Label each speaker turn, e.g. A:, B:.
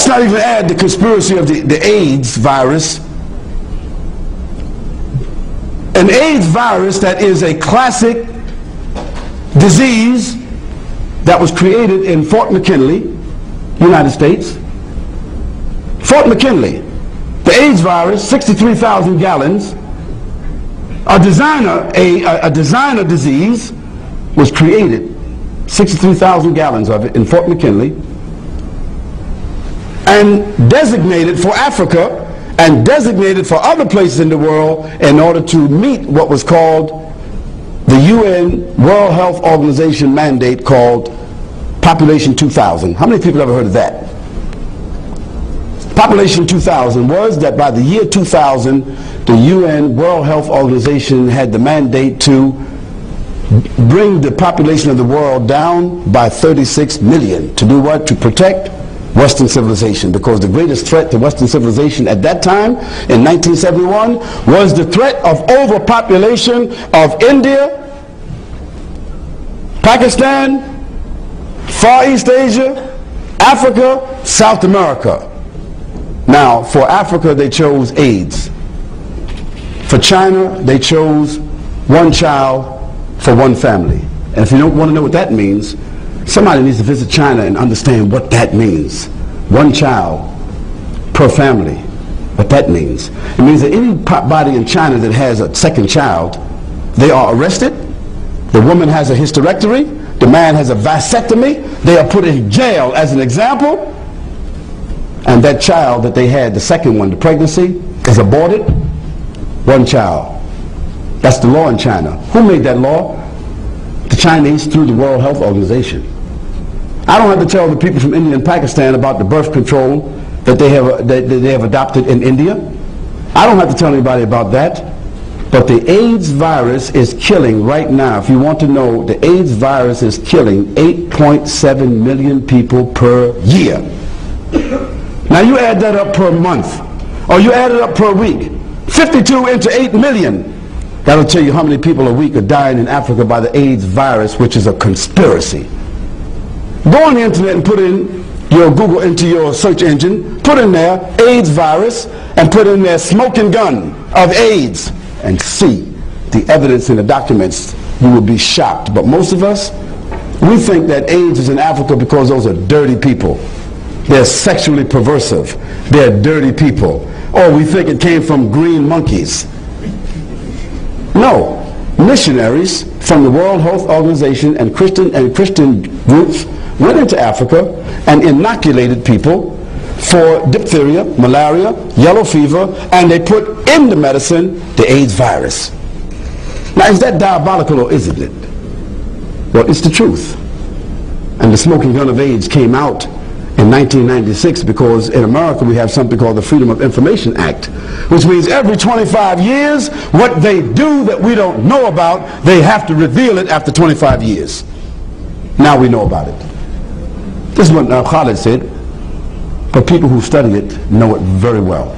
A: Let's not even add the conspiracy of the AIDS virus. An AIDS virus that is a classic disease that was created in Fort McKinley, United States. Fort McKinley, the AIDS virus, 63,000 gallons. A designer disease was created, 63,000 gallons of it in Fort McKinley, and designated for Africa and designated for other places in the world in order to meet what was called the UN World Health Organization mandate called Population 2000. How many people ever heard of that? Population 2000 was that by the year 2000, the UN World Health Organization had the mandate to bring the population of the world down by 36 million. To do what? To protect Western civilization, because the greatest threat to Western civilization at that time, in 1971, was the threat of overpopulation of India, Pakistan, Far East Asia, Africa, South America. Now, for Africa, they chose AIDS. For China, they chose one child for one family. And if you don't want to know what that means, somebody needs to visit China and understand what that means. One child per family, what that means. It means that anybody in China that has a second child, they are arrested. The woman has a hysterectomy. The man has a vasectomy. They are put in jail as an example. And that child that they had, the second one, the pregnancy, is aborted. One child. That's the law in China. Who made that law? The Chinese, through the World Health Organization. I don't have to tell the people from India and Pakistan about the birth control that they have adopted in India. I don't have to tell anybody about that. But the AIDS virus is killing right now. If you want to know, the AIDS virus is killing 8.7 million people per year. Now you add that up per month, or you add it up per week. 52 into 8 million. That'll tell you how many people a week are dying in Africa by the AIDS virus, which is a conspiracy. Go on the internet and put in your Google, into your search engine, put in there AIDS virus, and put in there smoking gun of AIDS, and see the evidence in the documents. You will be shocked. But most of us, we think that AIDS is in Africa because those are dirty people. They're sexually perversive. They're dirty people. Or we think it came from green monkeys. No. Missionaries from the World Health Organization and Christian groups went into Africa and inoculated people for diphtheria, malaria, yellow fever, and they put in the medicine the AIDS virus. Now, is that diabolical or isn't it? Well, it's the truth. And the smoking gun of AIDS came out in 1996 because in America we have something called the Freedom of Information Act, which means every 25 years what they do that we don't know about, they have to reveal it after 25 years. Now we know about it. This is what Khalid said, but people who study it know it very well.